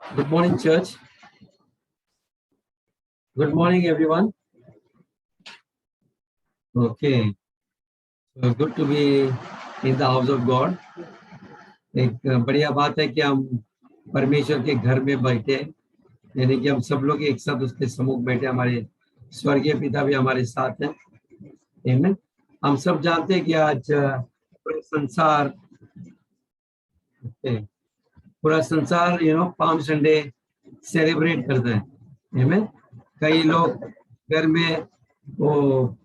Good morning, church. Good morning, everyone. Okay, so good to be in the house of God. एक बढ़िया बात है कि हम परमेश्वर के घर में बैठे, यानी कि हम सब लोग एक साथ उसके सम्मुख बैठे, हमारे स्वर्गीय पिता भी हमारे साथ हैं। आमीन। हम सब जानते हैं कि आज पूरा संसार पाम संडे सेलिब्रेट करता है। आमीन। कई लोग घर में वो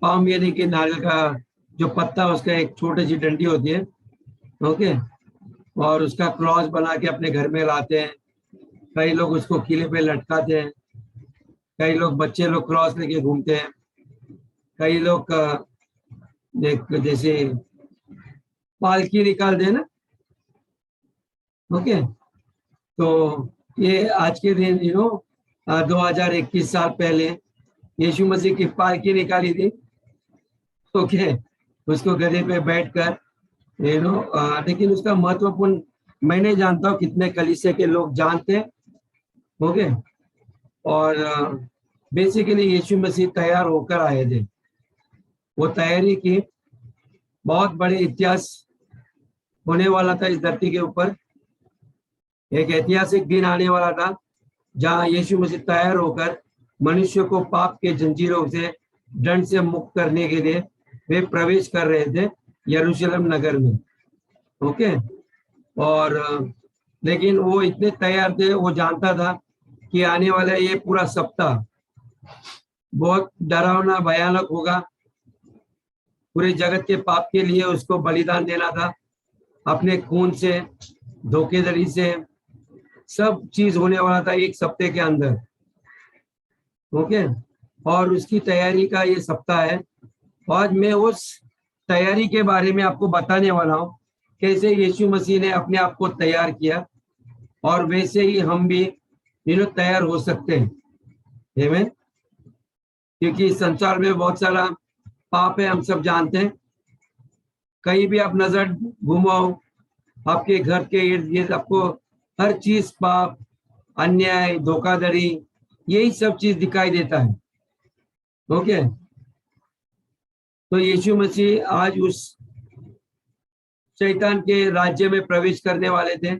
पाम यानी कि नारियल का जो पत्ता, उसका एक छोटी सी डंडी होती है, ओके, और उसका क्रॉस बना के अपने घर में लाते हैं। कई लोग उसको किले पे लटकाते हैं, कई लोग बच्चे लोग क्रॉस लेके घूमते हैं, कई लोग जैसे पालकी निकालते हैं ना, ओके। तो ये आज के दिन 2021 साल पहले यीशु मसीह की पालकी निकाली थी, ओके। उसको गधे पे बैठकर लेकिन उसका महत्वपूर्ण मैं नहीं जानता हूँ, कितने कलीसिया के लोग जानते हैं, ओके। और बेसिकली यीशु मसीह तैयार होकर आए थे। वो तैयारी की, बहुत बड़े इतिहास होने वाला था इस धरती के ऊपर। एक ऐतिहासिक दिन आने वाला था जहां यीशु मसीह तैयार होकर मनुष्य को पाप के जंजीरों से, दंड से मुक्त करने के लिए वे प्रवेश कर रहे थे यरूशलेम नगर में, ओके। और लेकिन वो इतने तैयार थे, वो जानता था कि आने वाला ये पूरा सप्ताह बहुत डरावना भयानक होगा। पूरे जगत के पाप के लिए उसको बलिदान देना था, अपने खून से, धोखेधड़ी से, सब चीज होने वाला था एक सप्ताह के अंदर, ओके। और उसकी तैयारी का ये सप्ताह है। आज मैं उस तैयारी के बारे में आपको बताने वाला हूँ, कैसे यीशु मसीह ने अपने आप को तैयार किया, और वैसे ही हम भी तैयार हो सकते हैं। आमीन। क्योंकि संसार में बहुत सारा पाप है, हम सब जानते हैं। कहीं भी आप नजर घुमाओ, आपके घर के इर्द गिर्द आपको हर चीज पाप, अन्याय, धोखाधड़ी, यही सब चीज दिखाई देता है, ओके। तो यीशु मसीह आज उस शैतान के राज्य में प्रवेश करने वाले थे,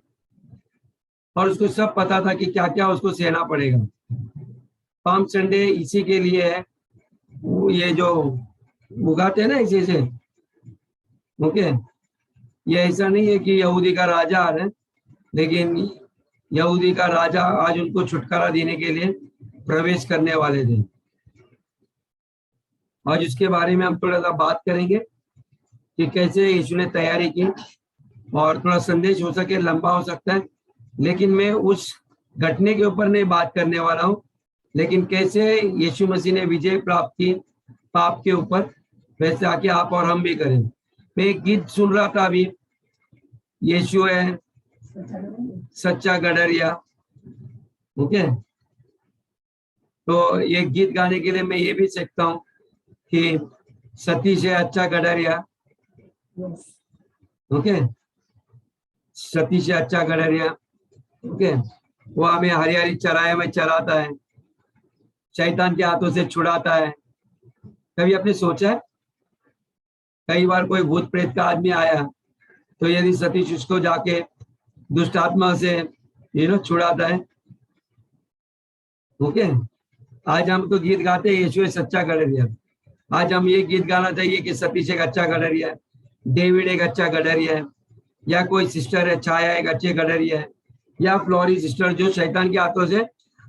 और उसको सब पता था कि क्या क्या उसको सहना पड़ेगा। पाम संडे इसी के लिए है, ये जो उगाते हैं ना इसी से, ओके। ये ऐसा नहीं है कि यहूदी का राजा आ रहा है, लेकिन यहूदी का राजा आज उनको छुटकारा देने के लिए प्रवेश करने वाले थे। आज उसके बारे में हम थोड़ा सा बात करेंगे कि कैसे यीशु ने तैयारी की, और थोड़ा संदेश हो सके लंबा हो सकता है, लेकिन मैं उस घटने के ऊपर नहीं बात करने वाला हूँ, लेकिन कैसे यीशु मसीह ने विजय प्राप्त की पाप के ऊपर, वैसे आके आप और हम भी करें। मैं एक गीत सुन रहा था अभी, यीशु है सच्चा गडरिया, ओके। तो ये गीत गाने के लिए मैं ये भी सीखता हूँ कि सतीश है अच्छा गडरिया, ओके। सतीश है अच्छा गडरिया, ओके। वो हमें हरियाली चराए में चराता है, शैतान के हाथों से छुड़ाता है। कभी आपने सोचा है, कई बार कोई भूत प्रेत का आदमी आया तो यदि सतीश उसको जाके दुष्ट आत्मा से छुड़ाता है, ओके। आज हम तो गीत गाते हैं यीशु सच्चा गडरिया। आज हम ये गीत गाना चाहिए कि सतीश एक अच्छा गडरिया है, डेविड एक अच्छा गडरिया है, या कोई सिस्टर है छाया एक अच्छे गडरिया है, या फ्लोरी सिस्टर जो शैतान के हाथों से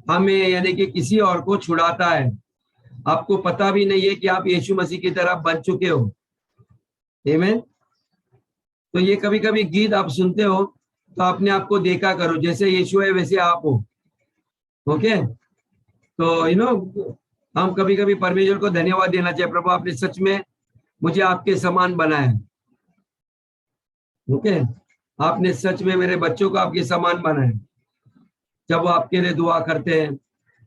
हमें यानी कि किसी और को छुड़ाता है। आपको पता भी नहीं है कि आप यीशु मसीह की तरह बन चुके हो। आमीन। तो ये कभी कभी गीत आप सुनते हो तो अपने आप को देखा करो, जैसे यीशु है वैसे आप हो, ओके। तो हम कभी कभी परमेश्वर को धन्यवाद देना चाहिए, प्रभु आपने सच में मुझे आपके समान बनाया, ओके। आपने सच में मेरे बच्चों को आपके समान बनाया। जब वो आपके लिए दुआ करते हैं,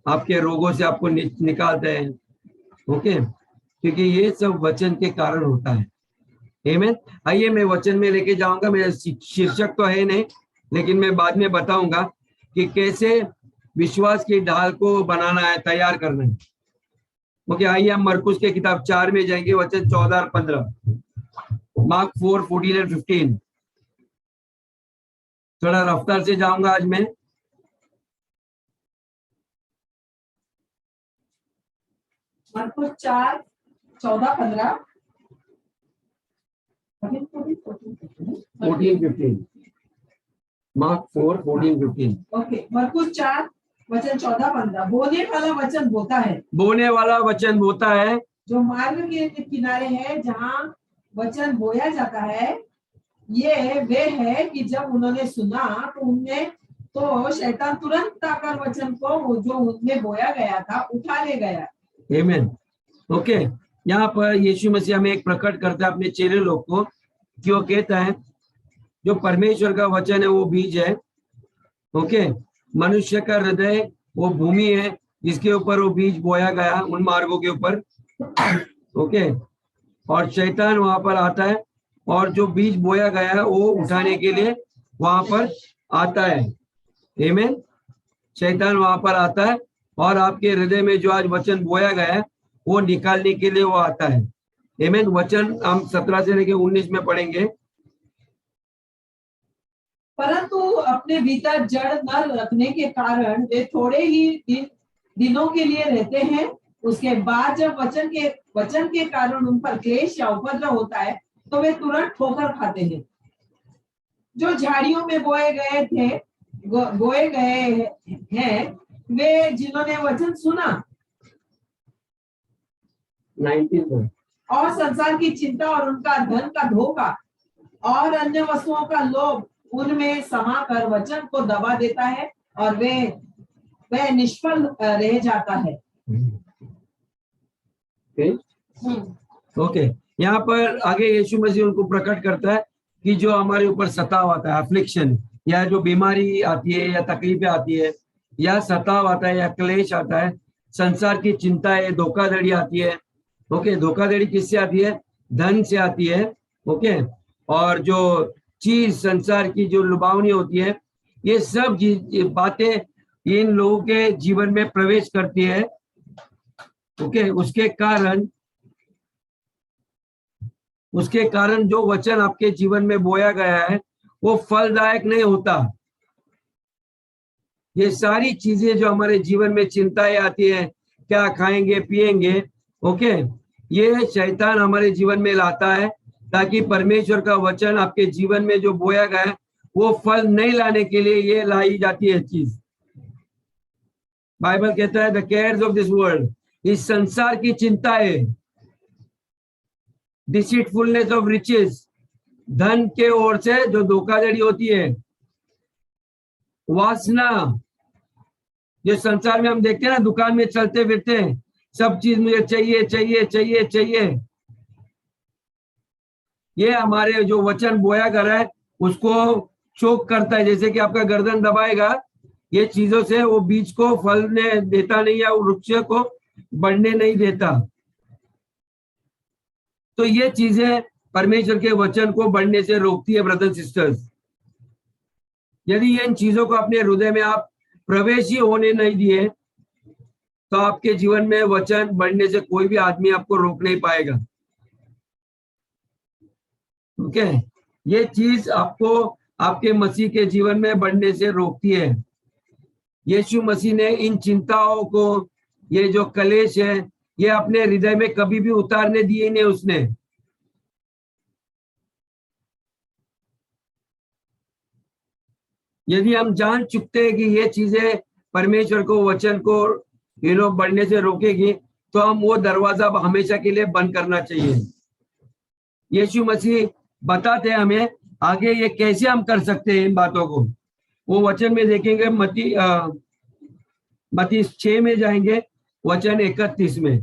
आपके रोगों से आपको निकालते हैं, ओके, क्योंकि ये सब वचन के कारण होता है। आमीन। आइए मैं वचन में लेके जाऊंगा, मेरा शीर्षक तो है नहीं, लेकिन मैं बाद में बताऊंगा कि कैसे विश्वास की ढाल को बनाना है, तैयार करना है। ओके, आइए हम मरकुस के किताब 4 में जाएंगे, वचन 14 और 15, मार्क 4, 14 एंड 15। थोड़ा रफ्तार से जाऊंगा आज मैं। मरकुस 4, 14, 15, 14, 15, मार्क 4, 14, 15। ओके, मरकुस 4 वचन 14, 15। बोने वाला वचन बोता है, बोने वाला वचन बोता है, जो मार्ग के किनारे है जहाँ वचन बोया जाता है। ये वे है कि जब उन्होंने सुना तो शैतान तुरंत आकर वचन को जो उनमें बोया गया था उठा ले गया। आमीन। ओके, यहाँ पर यीशु मसीह हमें एक प्रकट करता है अपने चेले लोग को, कि वो कहता है जो परमेश्वर का वचन है वो बीज है। ओके, मनुष्य का हृदय वो भूमि है जिसके ऊपर वो बीज बोया गया, उन मार्गों के ऊपर। ओके, और शैतान वहां पर आता है और जो बीज बोया गया है वो उठाने के लिए वहां पर आता है। आमीन। शैतान वहां पर आता है और आपके हृदय में जो आज वचन बोया गया है वो निकालने के लिए वो आता है। आमीन। वचन हम 17 से लेकर 19 में पढ़ेंगे। परंतु अपने भीतर जड़ न रखने के कारण वे थोड़े ही दिनों के लिए रहते हैं। उसके बाद जब वचन के कारण उन पर क्लेश या उपद्रव होता है तो वे तुरंत ठोकर खाते हैं। जो झाड़ियों में बोए गए हैं वे जिन्होंने वचन सुना 19 और संसार की चिंता और उनका धन का धोखा और अन्य वस्तुओं का लोभ उनमें समाकर वचन को दबा देता है और वह निष्फल रह जाता है। ओके, यहाँ पर आगे यीशु मसीह उनको प्रकट करता है कि जो हमारे ऊपर सताव आता है, अफ्लिक्शन, या जो बीमारी आती है या तकलीफें आती है या सताव आता है या क्लेश आता है, संसार की चिंता है, धोखाधड़ी आती है। ओके, धोखाधड़ी किससे आती है? धन से आती है। ओके, और जो चीज संसार की जो लुभावनी होती है, ये सब बातें इन लोगों के जीवन में प्रवेश करती है। ओके, उसके कारण जो वचन आपके जीवन में बोया गया है वो फलदायक नहीं होता। ये सारी चीजें जो हमारे जीवन में चिंताएं आती है, क्या खाएंगे पिएंगे, ओके, ये शैतान हमारे जीवन में लाता है ताकि परमेश्वर का वचन आपके जीवन में जो बोया गया है वो फल नहीं लाने के लिए ये लाई जाती है चीज। बाइबल कहता है the cares of this world, इस संसार की चिंताएं, डिसीटफुलनेस ऑफ रिचेस, धन के ओर से जो धोखाधड़ी होती है, वासना, जो संसार में हम देखते हैं ना, दुकान में चलते फिरते हैं, सब चीज मुझे चाहिए चाहिए चाहिए चाहिए, ये हमारे जो वचन बोया कर रहा है उसको चोक करता है। जैसे कि आपका गर्दन दबाएगा, ये चीजों से वो बीज को फलने देता नहीं या वृक्ष को बढ़ने नहीं देता। तो ये चीजें परमेश्वर के वचन को बढ़ने से रोकती है। ब्रदर्स सिस्टर्स, यदि इन चीजों को अपने हृदय में आप प्रवेश ही होने नहीं दिए तो आपके जीवन में वचन बढ़ने से कोई भी आदमी आपको रोक नहीं पाएगा। ओके, ये चीज आपको आपके मसीह के जीवन में बढ़ने से रोकती है। यीशु मसीह ने इन चिंताओं को, ये जो कलेश है, ये अपने हृदय में कभी भी उतारने दिए नहीं उसने। यदि हम जान चुकते हैं कि ये चीजें परमेश्वर को वचन को बढ़ने से रोकेगी तो हम वो दरवाजा हमेशा के लिए बंद करना चाहिए। यीशु मसीह बताते हैं हमें आगे ये कैसे हम कर सकते हैं इन बातों को। वो वचन में देखेंगे, मत्ती 6 में जाएंगे, वचन 31 में।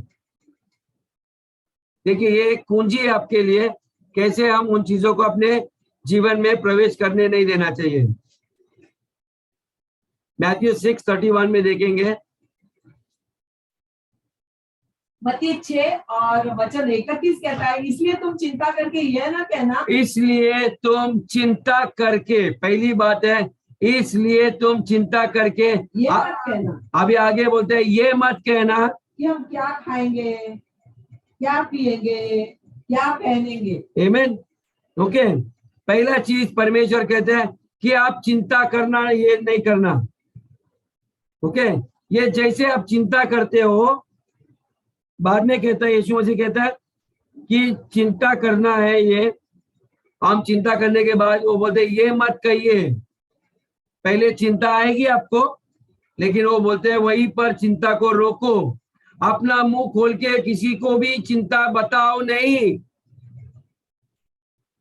देखिए, ये एक कुंजी है आपके लिए, कैसे हम उन चीजों को अपने जीवन में प्रवेश करने नहीं देना चाहिए। मैथ्यू 6:31 में देखेंगे, मत्ती 6 और वचन 31 कहता है, इसलिए तुम चिंता करके यह ना कहना। इसलिए तुम चिंता करके, पहली बात है इसलिए तुम चिंता करके ये मत कहना अभी आगे बोलते हैं, ये मत कहना कि हम क्या खाएंगे, क्या पिएंगे, क्या पहनेंगे। आमीन। ओके, पहला चीज परमेश्वर कहते हैं कि आप चिंता करना, ये नहीं करना। ओके, ये जैसे आप चिंता करते हो, बाद में कहता है, यीशु मसीह कहता है कि चिंता करना है, ये हम चिंता करने के बाद वो बोलते हैं ये मत कहिए। पहले चिंता आएगी आपको, लेकिन वो बोलते हैं वहीं पर चिंता को रोको, अपना मुंह खोल के किसी को भी चिंता बताओ नहीं।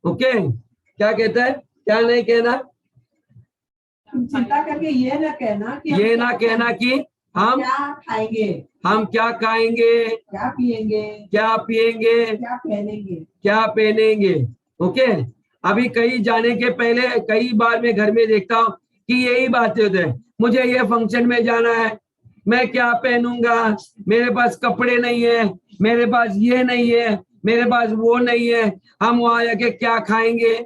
ओके, क्या कहता है, क्या नहीं कहना, चिंता करके ये ना कहना कि ये ना कहना कि हम क्या खाएंगे, हम क्या खाएंगे, क्या पिएंगे, क्या पिएंगे, क्या पहनेंगे, क्या पहनेंगे। ओके, अभी कहीं जाने के पहले कई बार मैं घर में देखता हूँ कि यही बातें होते हैं, मुझे ये फंक्शन में जाना है, मैं क्या पहनूंगा, मेरे पास कपड़े नहीं है, मेरे पास ये नहीं है, मेरे पास वो नहीं है, हम वहां जाके क्या खाएंगे।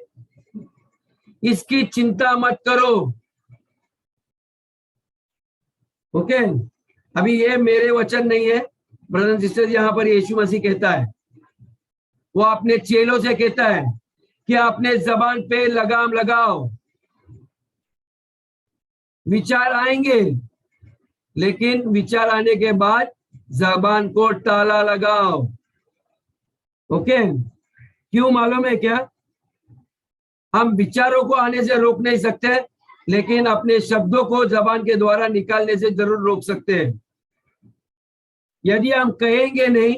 इसकी चिंता मत करो। ओके, अभी ये मेरे वचन नहीं है, ब्रदर एंड सिस्टर, यहाँ पर यीशु मसीह कहता है, वो अपने चेलों से कहता है कि अपने जबान पे लगाम लगाओ। विचार आएंगे, लेकिन विचार आने के बाद जबान को ताला लगाओ। ओके, क्यों मालूम है क्या, हम विचारों को आने से रोक नहीं सकते, लेकिन अपने शब्दों को जबान के द्वारा निकालने से जरूर रोक सकते हैं। यदि हम कहेंगे नहीं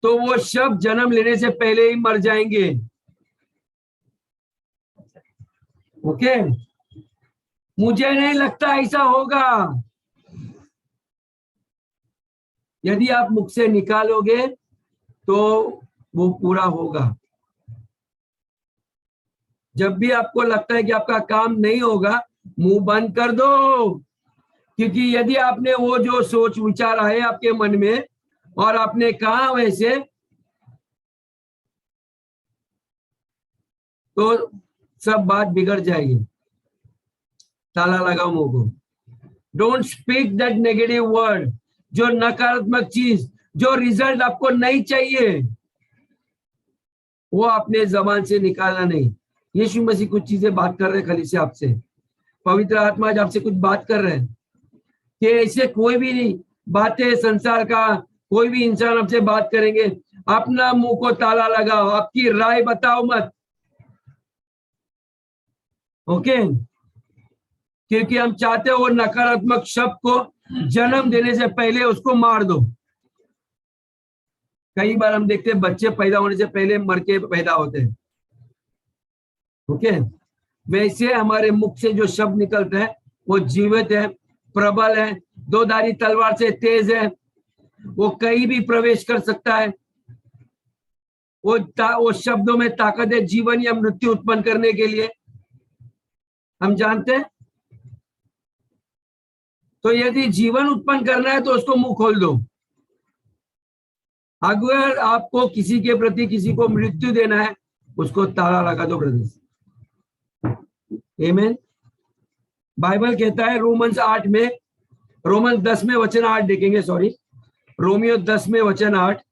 तो वो शब्द जन्म लेने से पहले ही मर जाएंगे। ओके, मुझे नहीं लगता ऐसा होगा। यदि आप मुख से निकालोगे तो वो पूरा होगा। जब भी आपको लगता है कि आपका काम नहीं होगा, मुंह बंद कर दो, क्योंकि यदि आपने वो जो सोच विचार आए आपके मन में और आपने कहा वैसे, तो सब बात बिगड़ जाएगी। ताला लगाओ मुंह को। Don't speak that negative word, जो नकारात्मक चीज, जो रिजल्ट आपको नहीं चाहिए, वो अपने जबान से निकालना नहीं। यीशु मसीह कुछ चीजें बात कर रहे हैं खाली से आपसे, पवित्र आत्मा आज आपसे कुछ बात कर रहे हैं कि ऐसे कोई भी नहीं बातें संसार का कोई भी इंसान आपसे बात करेंगे, अपना मुंह को ताला लगाओ, आपकी राय बताओ मत। ओके, क्योंकि हम चाहते हो वो नकारात्मक शब्द को जन्म देने से पहले उसको मार दो। कई बार हम देखते हैं बच्चे पैदा होने से पहले मर के पैदा होते हैं। ओके, वैसे हमारे मुख से जो शब्द निकलते हैं वो जीवित है, प्रबल है, दो धारी तलवार से तेज है, वो कहीं भी प्रवेश कर सकता है। वो शब्दों में ताकत है जीवन या मृत्यु उत्पन्न करने के लिए, हम जानते हैं। तो यदि जीवन उत्पन्न करना है तो उसको मुंह खोल दो। अगर आपको किसी के प्रति किसी को मृत्यु देना है, उसको ताला लगा दो ब्रदर्स। आमीन। बाइबल कहता है रोमन्स 8 में, रोमन्स 10 में वचन 8 देखेंगे, सॉरी, रोमियो 10 में वचन 8,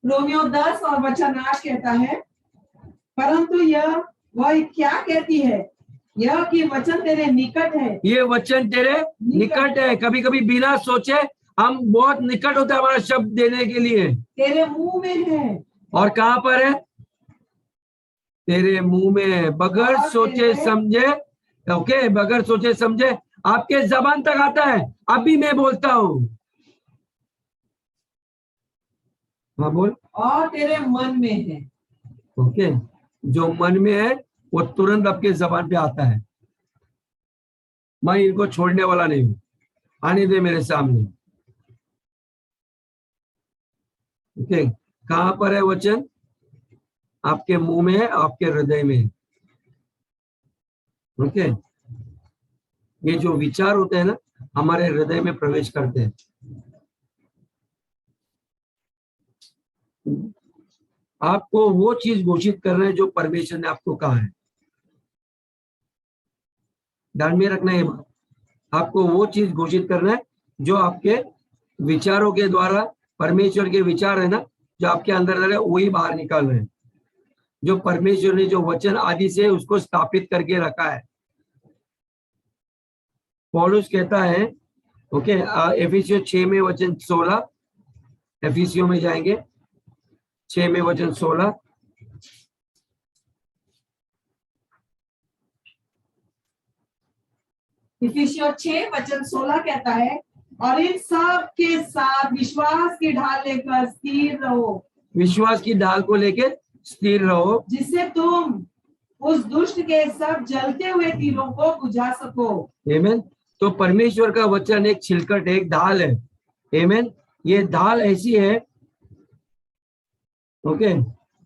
रोमियो 10 और वचन 8 कहता है, परंतु यह वह क्या कहती है, यह कि वचन तेरे निकट है। ये वचन तेरे निकट है। कभी कभी बिना सोचे हम बहुत निकट होते हैं हमारा शब्द देने के लिए। तेरे मुंह में है। और कहां पर है, तेरे मुंह में, बगैर सोचे समझे। ओके, बगैर सोचे समझे आपके जबान तक आता है। अभी मैं बोलता हूं, हाँ बोल। और तेरे मन में है। ओके, जो मन में है वो तुरंत आपके जबान पे आता है। मैं इनको छोड़ने वाला नहीं हूं, आने दे मेरे सामने। ओके, कहां पर है वचन, आपके मुंह में है, आपके हृदय में। ओके, ये जो विचार होते हैं ना, हमारे हृदय में प्रवेश करते हैं। आपको वो चीज घोषित करना है जो परमेश्वर ने आपको कहा है। ध्यान में रखना है बात, आपको वो चीज घोषित करना है जो आपके विचारों के द्वारा, परमेश्वर के विचार है ना जो आपके अंदर है, वही बाहर निकाल रहे हैं, जो परमेश्वर ने जो वचन आदि से उसको स्थापित करके रखा है। पौलुस कहता है, ओके, एफिसियों 6 में वचन 16, एफिसियों में जाएंगे 6 में वचन 16। इफिसियों 6 वचन 16 कहता है, और इन सब के साथ विश्वास की ढाल लेकर स्थिर रहो। विश्वास की ढाल को लेकर स्थिर रहो, जिससे तुम उस दुष्ट के सब जलते हुए तीरों को बुझा सको। आमीन। तो परमेश्वर का वचन एक छिलकट है, एक ढाल है। आमीन। ये ढाल ऐसी है, ओके,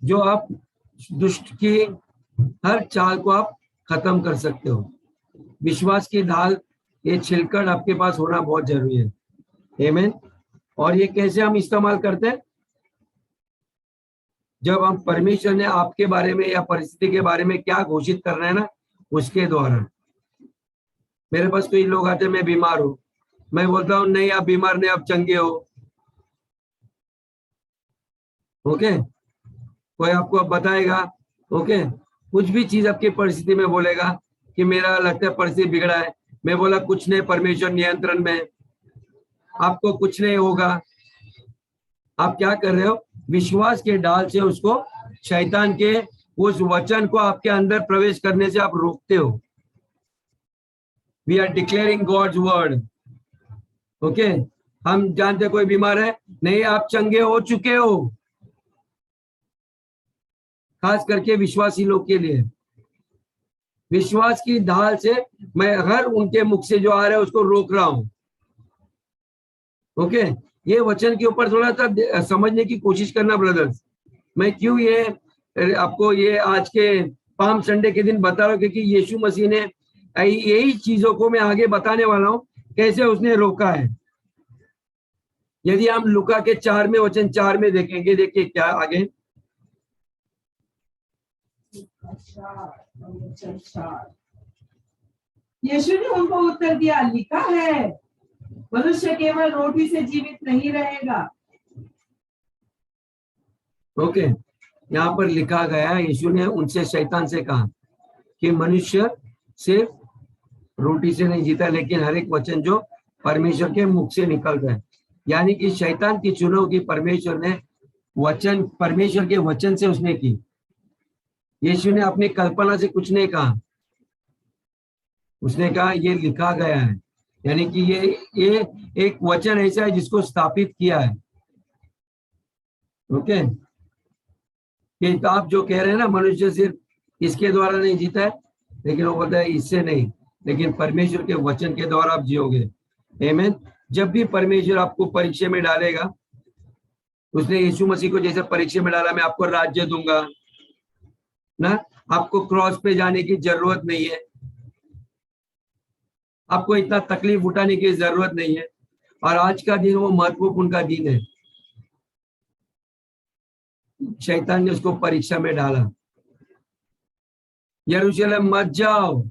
जो आप दुष्ट की हर चाल को आप खत्म कर सकते हो। विश्वास की ढाल, ये छिलकट आपके पास होना बहुत जरूरी है। आमीन। और ये कैसे हम इस्तेमाल करते हैं? जब हम परमेश्वर ने आपके बारे में या परिस्थिति के बारे में क्या घोषित करना है ना, उसके द्वारा। मेरे पास कोई लोग आते हैं, मैं बीमार हूं, मैं बोलता हूं नहीं आप बीमार नहीं, आप चंगे हो। ओके, कोई आपको अब बताएगा, ओके, कुछ भी चीज आपकी परिस्थिति में बोलेगा कि मेरा लगता है परिस्थिति बिगड़ा है, मैं बोला कुछ नहीं, परमेश्वर नियंत्रण में, आपको कुछ नहीं होगा। आप क्या कर रहे हो? विश्वास के ढाल से उसको, शैतान के उस वचन को आपके अंदर प्रवेश करने से आप रोकते हो। We are declaring God's word. Okay, हम जानते कोई बीमार है, नहीं आप चंगे हो चुके हो। खास करके विश्वासी लोग के लिए विश्वास की ढाल से मैं हर उनके मुख से जो आ रहा है उसको रोक रहा हूं। ओके, ये वचन के ऊपर थोड़ा सा समझने की कोशिश करना ब्रदर्स। मैं क्यों ये आपको ये आज के पाम संडे के दिन बता रहा हूं, क्योंकि यीशु मसीह ने यही चीजों को मैं आगे बताने वाला हूं कैसे उसने रोका है। यदि हम लुका के 4 में वचन 4 में देखेंगे, देखिए क्या आगे। यीशु ने उनको उत्तर दिया, लिखा है मनुष्य केवल रोटी से जीवित नहीं रहेगा। ओके, यहाँ पर लिखा गया, यीशु ने उनसे, शैतान से कहा कि मनुष्य सिर्फ रोटी से नहीं जीता, लेकिन हर एक वचन जो परमेश्वर के मुख से निकल रहा है। यानी कि शैतान की चुनौती परमेश्वर ने वचन, परमेश्वर के वचन से उसने की। यीशु ने अपनी कल्पना से कुछ नहीं कहा, उसने कहा ये लिखा गया है। यानी कि ये एक वचन ऐसा है जिसको स्थापित किया है। ओके, कि आप जो कह रहे हैं ना मनुष्य सिर्फ इसके द्वारा नहीं जीता है, लेकिन वो बोलता है इससे नहीं, लेकिन परमेश्वर के वचन के द्वारा आप जियोगे। आमीन। जब भी परमेश्वर आपको परीक्षा में डालेगा, उसने यीशु मसीह को जैसे परीक्षा में डाला, मैं आपको राज्य दूंगा ना, आपको क्रॉस पे जाने की जरूरत नहीं है, आपको इतना तकलीफ उठाने की जरूरत नहीं है। और आज का दिन वो महत्वपूर्ण का दिन है। शैतान ने उसको परीक्षा में डाला, यरूशलेम मत जाओ,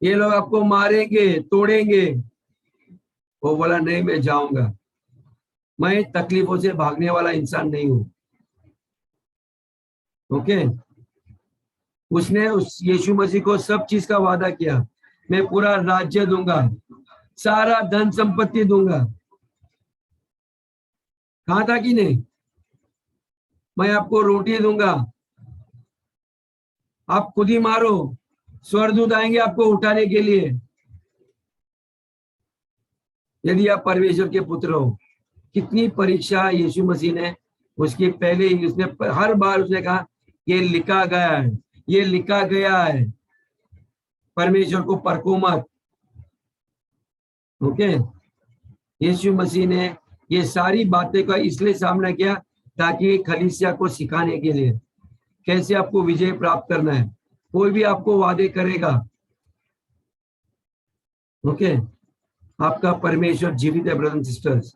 ये लोग आपको मारेंगे तोड़ेंगे। वो बोला नहीं मैं जाऊंगा, मैं तकलीफों से भागने वाला इंसान नहीं हूं। ओके, उसने उस यीशु मसीह को सब चीज का वादा किया, मैं पूरा राज्य दूंगा, सारा धन संपत्ति दूंगा। कहा था कि नहीं, मैं आपको रोटी दूंगा, आप खुद ही मारो, स्वर्गदूत आएंगे आपको उठाने के लिए, यदि आप परमेश्वर के पुत्र हो। कितनी परीक्षा यीशु मसीह ने उसकी पहले ही, उसने हर बार उसने कहा ये लिखा गया है, ये लिखा गया है, परमेश्वर को परखो मत। ओके, यीशु मसीह ने ये सारी बातें का इसलिए सामना किया ताकि कलीसिया को सिखाने के लिए कैसे आपको विजय प्राप्त करना है। कोई भी आपको वादे करेगा, ओके, आपका परमेश्वर जीवित है ब्रदर्स सिस्टर्स,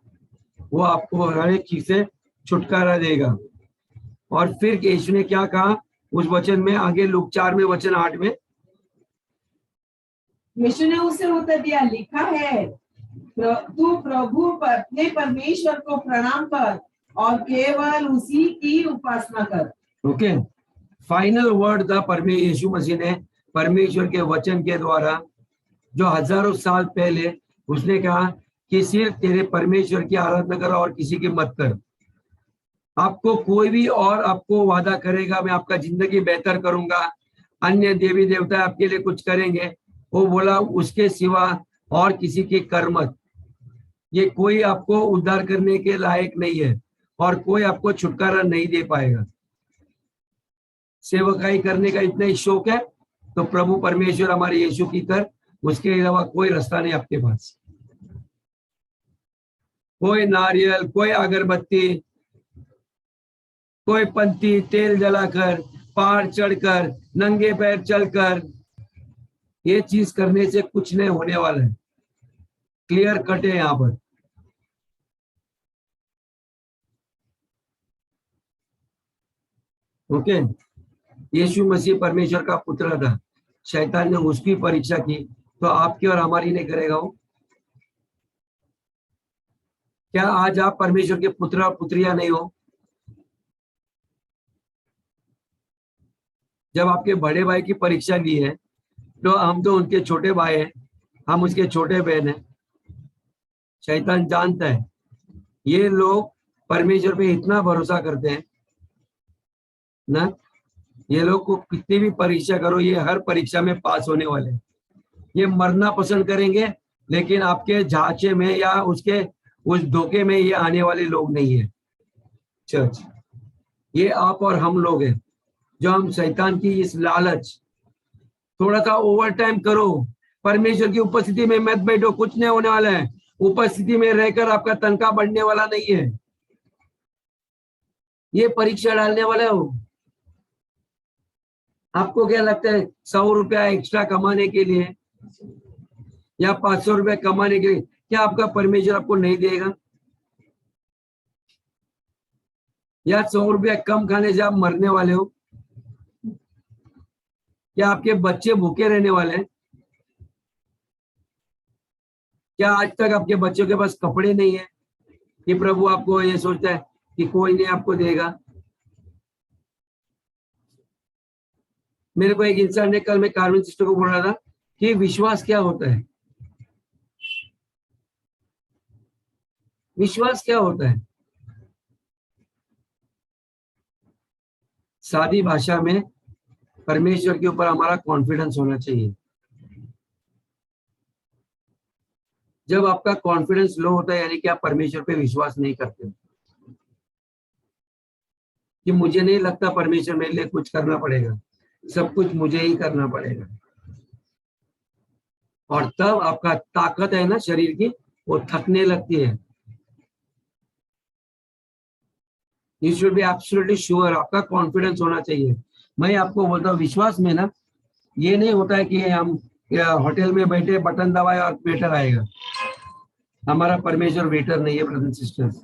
वो आपको हर एक चीज से छुटकारा देगा। और फिर यीशु ने क्या कहा उस वचन में, आगे लूक 4 में वचन 8 में, यीशु ने उसे उत्तर दिया, लिखा है, तू प्रभु अपने परमेश्वर को प्रणाम कर और केवल उसी की उपासना कर। ओके, फाइनल वर्ड था यीशु मसीह ने परमेश्वर के वचन के द्वारा, जो हजारों साल पहले उसने कहा कि सिर्फ तेरे परमेश्वर की आराधना कर और किसी की मत कर। आपको कोई भी और आपको वादा करेगा मैं आपका जिंदगी बेहतर करूंगा, अन्य देवी देवता आपके लिए कुछ करेंगे, वो बोला उसके सिवा और किसी की कर मत। ये कोई आपको उद्धार करने के लायक नहीं है और कोई आपको छुटकारा नहीं दे पाएगा। सेवकाई करने का इतना ही शौक है तो प्रभु परमेश्वर हमारे यीशु की कर, उसके अलावा कोई रास्ता नहीं आपके पास। कोई नारियल, कोई अगरबत्ती, कोई पंथी तेल जलाकर, पहाड़ चढ़कर, नंगे पैर चलकर, ये चीज करने से कुछ नहीं होने वाला है। क्लियर कट है यहाँ पर। ओके, यीशु मसीह परमेश्वर का पुत्र था, शैतान ने उसकी परीक्षा की तो आपकी और हमारी नहीं करेगा वो? क्या आज आप परमेश्वर के पुत्र और पुत्रिया नहीं हो? जब आपके बड़े भाई की परीक्षा ली है तो हम तो उनके छोटे भाई हैं, हम उसके छोटे बहन हैं। शैतान जानता है ये लोग परमेश्वर पे इतना भरोसा करते हैं ना, ये लोग को कितनी भी परीक्षा करो ये हर परीक्षा में पास होने वाले हैं। ये मरना पसंद करेंगे लेकिन आपके झांचे में या उसके उस धोखे में ये आने वाले लोग नहीं है। चर्च, ये आप और हम लोग हैं जो हम शैतान की इस लालच, थोड़ा सा ओवर टाइम करो, परमेश्वर की उपस्थिति में मत बैठो, कुछ नहीं होने वाला है। उपस्थिति में रहकर आपका तनख्वाह बढ़ने वाला नहीं है, ये परीक्षा डालने वाला है वो। आपको क्या लगता है 100 रुपया एक्स्ट्रा कमाने के लिए या 500 रुपया कमाने के लिए क्या आपका परमेश्वर आपको नहीं देगा? या 100 रुपया कम खाने से आप मरने वाले हो? क्या आपके बच्चे भूखे रहने वाले हैं? क्या आज तक आपके बच्चों के पास कपड़े नहीं है कि प्रभु आपको ये सोचता है कि कोई नहीं आपको देगा? मेरे को एक इंसान ने कल, मैं कार्मेन सिस्टर को बोल रहा था कि विश्वास क्या होता है। विश्वास क्या होता है? सादी भाषा में परमेश्वर के ऊपर हमारा कॉन्फिडेंस होना चाहिए। जब आपका कॉन्फिडेंस लो होता है यानी कि आप परमेश्वर पे विश्वास नहीं करते, कि मुझे नहीं लगता परमेश्वर मेरे लिए कुछ करना पड़ेगा, सब कुछ मुझे ही करना पड़ेगा। और तब आपका ताकत है ना शरीर की, वो थकने लगती है। You should be absolutely sure, आपका कॉन्फिडेंस होना चाहिए। मैं आपको बोलता हूँ विश्वास में ना, ये नहीं होता है कि हम होटल में बैठे बटन दबाए और वेटर आएगा। हमारा परमेश्वर वेटर नहीं है ब्रदर्स सिस्टर्स।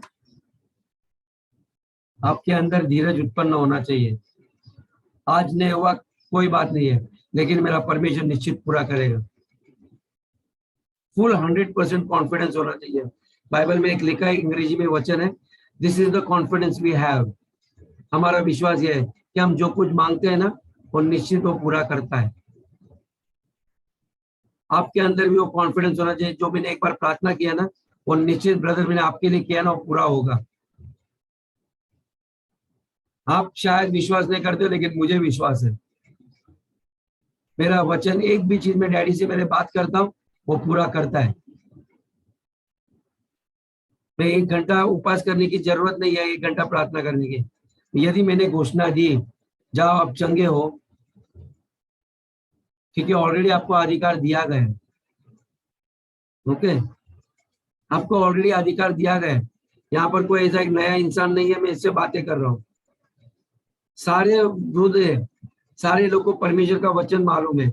आपके अंदर धीरज उत्पन्न होना चाहिए। आज नहीं हुआ कोई बात नहीं है, लेकिन मेरा परमेश्वर निश्चित पूरा करेगा। फुल 100% कॉन्फिडेंस होना चाहिए। बाइबल में एक लिखा है, अंग्रेजी में वचन है, this is the confidence we have. हमारा विश्वास यह है कि हम जो कुछ मांगते हैं ना वो निश्चित वो पूरा करता है। आपके अंदर भी वो कॉन्फिडेंस होना चाहिए, जो मैंने एक बार प्रार्थना किया ना वो निश्चित ब्रदर मैंने आपके लिए किया ना वो पूरा होगा। आप शायद विश्वास नहीं करते हो लेकिन मुझे विश्वास है। मेरा वचन एक भी चीज में डैडी से मैंने बात करता हूँ वो पूरा करता है। मैं 1 घंटा उपवास करने की जरूरत नहीं है, 1 घंटा प्रार्थना करने की। यदि मैंने घोषणा दी जाओ आप चंगे हो, क्योंकि ऑलरेडी आपको अधिकार दिया गया है। ओके, आपको ऑलरेडी अधिकार दिया गया है। यहाँ पर कोई ऐसा एक नया इंसान नहीं है, मैं इससे बातें कर रहा हूँ। सारे वृद्ध है, सारे लोग को परमेश्वर का वचन मालूम है।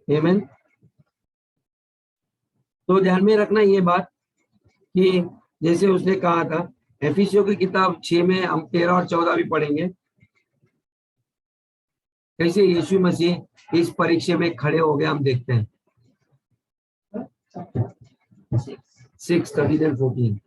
आमीन। तो ध्यान में रखना ये बात कि जैसे उसने कहा था एफिसियों की किताब 6 में हम 13 और 14 भी पढ़ेंगे, कैसे यीशु मसीह इस परीक्षा में खड़े हो गए, हम देखते हैं 6:13-14।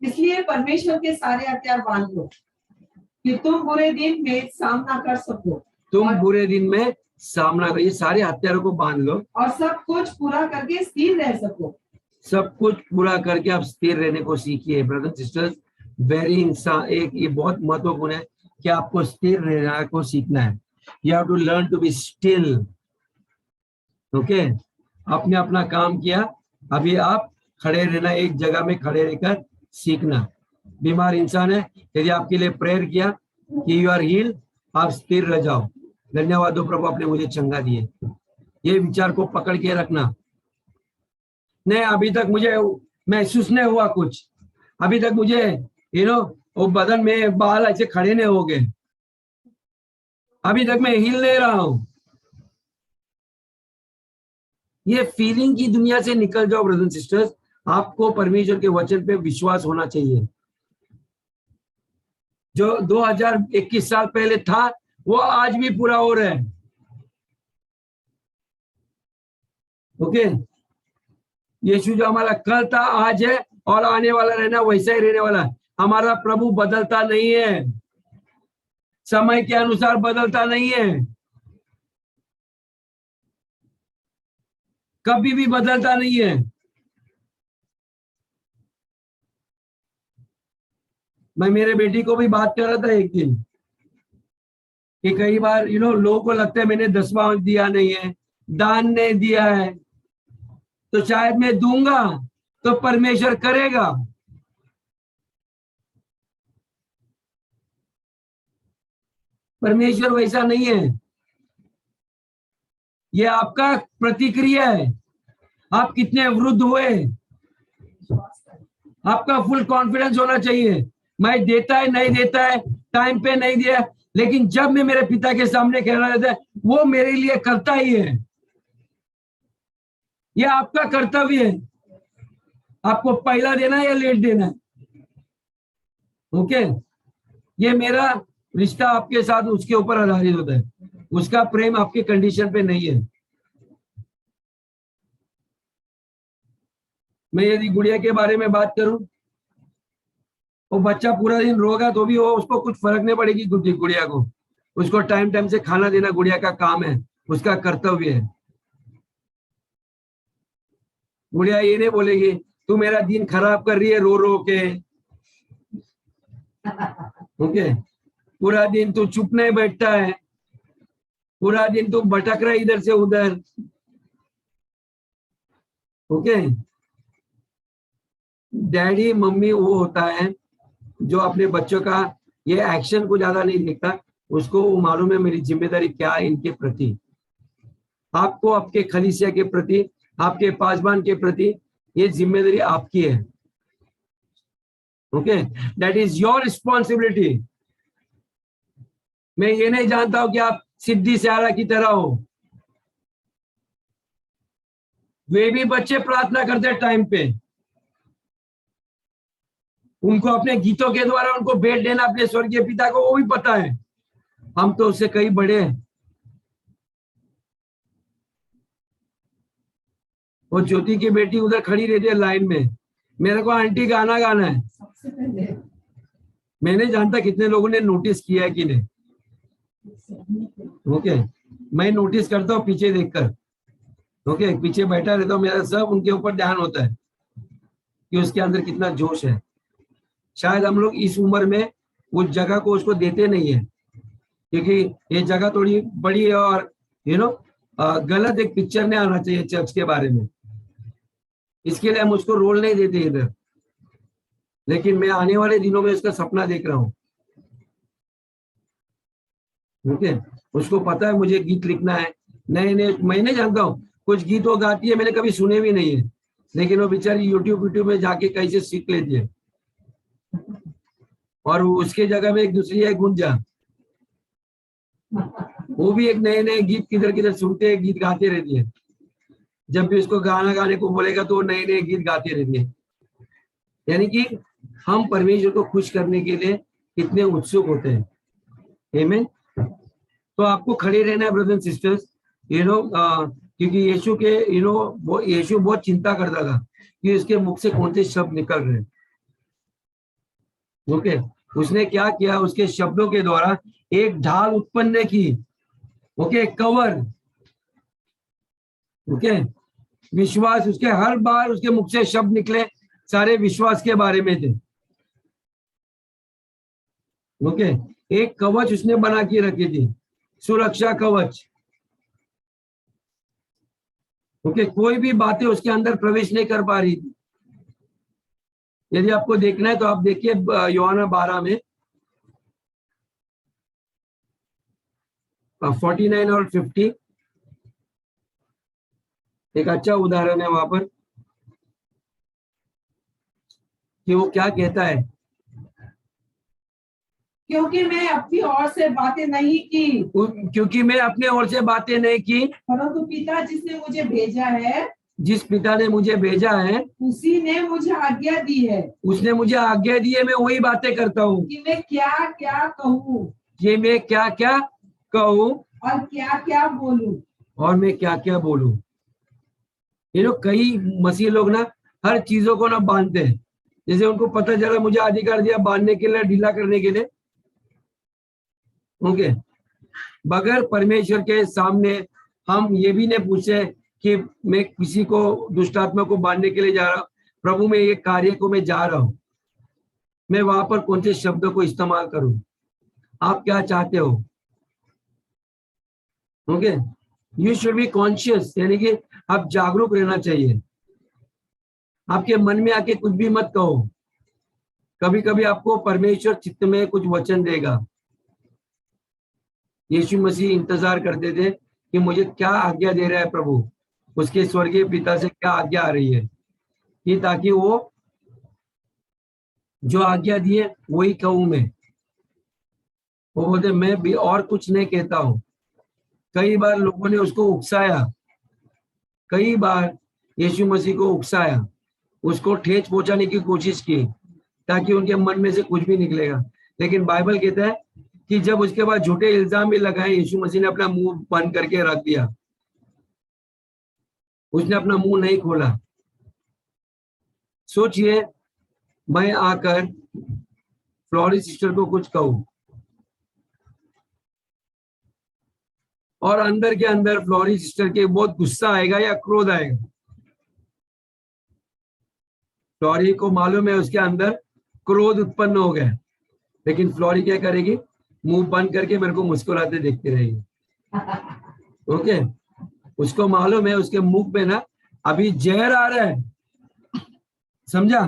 इसलिए परमेश्वर के सारे हथियार बांध लो कि तुम बुरे दिन में सामना कर सको। तुम बुरे दिन में सामना कर, ये सारे हथियारों को बांध लो और सब कुछ पूरा करके स्थिर रह सको। सब कुछ पूरा करके आप स्थिर रहने को सीखिए। ब्रदर सिस्टर्स, वेरी इंसान एक ये बहुत महत्वपूर्ण है कि आपको स्थिर रहने को सीखना है। You have to learn to be still. Okay, आपने अपना काम किया, अभी आप खड़े रहना, एक जगह में खड़े रहकर सीखना। बीमार इंसान है, यदि आपके लिए प्रेयर किया कि यू आर हील्ड, आप स्थिर रह जाओ, धन्यवाद दो प्रभु आपने मुझे चंगा दिए। ये विचार को पकड़ के रखना। नहीं, अभी तक मुझे महसूस नहीं हुआ कुछ, अभी तक मुझे वो बदन में बाल ऐसे खड़े नहीं हो गए, अभी तक मैं हिल नहीं रहा हूं। ये फीलिंग की दुनिया से निकल जाओ ब्रदर सिस्टर्स। आपको परमेश्वर के वचन पे विश्वास होना चाहिए। जो 2021 साल पहले था वो आज भी पूरा हो रहा है। ओके, यीशु जो हमारा कल था, आज है और आने वाला रहना वैसा ही रहने वाला है। हमारा प्रभु बदलता नहीं है, समय के अनुसार बदलता नहीं है, कभी भी बदलता नहीं है। मैं मेरे बेटी को भी बात कर रहा था एक दिन कि कई बार लोगों को लगता है मैंने 10वां दिया नहीं है, दान नहीं दिया है, तो शायद मैं दूंगा तो परमेश्वर करेगा। परमेश्वर वैसा नहीं है। ये आपका प्रतिक्रिया है, आप कितने वृद्ध हुए। आपका फुल कॉन्फिडेंस होना चाहिए, मैं देता है नहीं देता है, टाइम पे नहीं दिया, लेकिन जब मैं मेरे पिता के सामने कह रहा था वो मेरे लिए करता ही है। यह आपका कर्तव्य है, आपको पहला देना है या लेट देना है। ओके, ये मेरा रिश्ता आपके साथ उसके ऊपर आधारित होता है, उसका प्रेम आपके कंडीशन पे नहीं है। मैं यदि गुड़िया के बारे में बात करूं, वो बच्चा पूरा दिन रोगा तो भी वो उसको कुछ फर्क नहीं पड़ेगी गुड़िया को, उसको टाइम टाइम से खाना देना गुड़िया का काम है, उसका कर्तव्य है। गुड़िया ये नहीं बोलेगी तू मेरा दिन खराब कर रही है रो रो के। ओके, पूरा दिन तू चुप नहीं बैठता है, पूरा दिन तू भटक रहा है इधर से उधर। ओके, डैडी मम्मी वो होता है जो अपने बच्चों का ये एक्शन को ज्यादा नहीं देखता, उसको वो मालूम है मेरी जिम्मेदारी क्या है इनके प्रति। आपको आपके खलीसिया के प्रति, आपके पासबान के प्रति ये जिम्मेदारी आपकी है। Okay, that is your responsibility. मैं ये नहीं जानता हूं कि आप सिद्धि स्यारा की तरह हो। वे भी बच्चे प्रार्थना करते टाइम पे, उनको अपने गीतों के द्वारा उनको भेंट देना अपने स्वर्गीय पिता को वो भी पता है। हम तो उससे कई बड़े हैं। वो ज्योति की बेटी उधर खड़ी रहती है लाइन में, मेरे को आंटी गाना गाना है। मैं नहीं जानता कितने लोगों ने नोटिस किया है कि नहीं। ओके, मैं नोटिस करता हूँ पीछे देखकर। ओके, पीछे बैठा रहता हूँ, मेरा सब उनके ऊपर ध्यान होता है कि उसके अंदर कितना जोश है। शायद हम लोग इस उम्र में उस जगह को उसको देते नहीं है, क्योंकि ये जगह थोड़ी बड़ी है और गलत एक पिक्चर नहीं आना चाहिए चर्च के बारे में, इसके लिए हम उसको रोल नहीं देते इधर। लेकिन मैं आने वाले दिनों में उसका सपना देख रहा हूँ। ओके, उसको पता है मुझे गीत लिखना है। नहीं मैं नहीं जानता हूँ, कुछ गीत वो गाती है मैंने कभी सुने भी नहीं है, लेकिन वो बेचारी यूट्यूब में जाके कैसे सीख लेती है। और उसके जगह में एक दूसरी है गुंजा, वो भी एक नए नए गीत किधर किधर सुनते हैं, गीत गाते रहती है। जब भी उसको गाना गाने को बोलेगा तो वो नए नए गीत गाते रहती है। यानी कि हम परमेश्वर को खुश करने के लिए कितने उत्सुक होते हैं। आमीन। तो आपको खड़े रहना है ब्रदर्स एंड सिस्टर्स, क्योंकि यीशु के वो यीशु बहुत चिंता करता था कि उसके मुख से कौन से शब्द निकल रहे हैं। ओके, उसने क्या किया, उसके शब्दों के द्वारा एक ढाल उत्पन्न की। Okay, cover. ओके, विश्वास, उसके हर बार उसके मुख से शब्द निकले सारे विश्वास के बारे में थे। ओके, एक कवच उसने बना के रखी थी, सुरक्षा कवच। ओके, कोई भी बातें उसके अंदर प्रवेश नहीं कर पा रही थी। यदि आपको देखना है तो आप देखिए यूहन्ना 12 में 49 और 50 एक अच्छा उदाहरण है वहां पर कि वो क्या कहता है। क्योंकि मैं अपनी ओर से बातें नहीं की, क्योंकि मैं अपने ओर से बातें नहीं की, परंतु पिता जिसने मुझे भेजा है, जिस पिता ने मुझे भेजा है, उसी ने मुझे आज्ञा दी है उसने मुझे आज्ञा दी है। मैं वही बातें करता हूँ कि मैं क्या क्या कहूँ कि मैं क्या क्या कहूँ और क्या क्या बोलूं। और मैं क्या क्या बोलूं। कई मसीह लोग ना हर चीजों को ना बांधते हैं। जैसे उनको पता चला मुझे अधिकार दिया बांधने के लिए, ढीला करने के लिए। ओके, बगैर परमेश्वर के सामने हम ये भी नहीं पूछे कि मैं किसी को दुष्ट आत्मा को बांधने के लिए जा रहा हूँ, प्रभु में ये कार्य को मैं जा रहा हूँ, मैं वहां पर कौन से शब्दों को इस्तेमाल करूं, आप क्या चाहते हो। Okay, you should be conscious, यानी कि आप जागरूक रहना चाहिए। आपके मन में आके कुछ भी मत कहो। कभी कभी आपको परमेश्वर चित्त में कुछ वचन देगा। यीशु मसीह इंतजार करते थे कि मुझे क्या आज्ञा दे रहा है प्रभु, उसके स्वर्गीय पिता से क्या आज्ञा आ रही है, कि ताकि वो जो आज्ञा दिए वही कहूं मैं। वो बोलते मैं भी और कुछ नहीं कहता हूं। कई बार लोगों ने उसको उकसाया, कई बार यीशु मसीह को उकसाया, उसको ठेस पहुंचाने की कोशिश की ताकि उनके मन में से कुछ भी निकलेगा। लेकिन बाइबल कहता है कि जब उसके बाद झूठे इल्जाम भी लगाए, यीशु मसीह ने अपना मुंह बंद करके रख दिया, उसने अपना मुंह नहीं खोला। सोचिए, मैं आकर फ्लोरी सिस्टर को कुछ कहूं और अंदर के अंदर फ्लोरी सिस्टर के बहुत गुस्सा आएगा या क्रोध आएगा। फ्लोरी को मालूम है उसके अंदर क्रोध उत्पन्न हो गया, लेकिन फ्लोरी क्या करेगी, मुंह बंद करके मेरे को मुस्कुराते देखती रहेगी। ओके, उसको मालूम है उसके मुंह पे ना अभी जहर आ रहा है, समझा।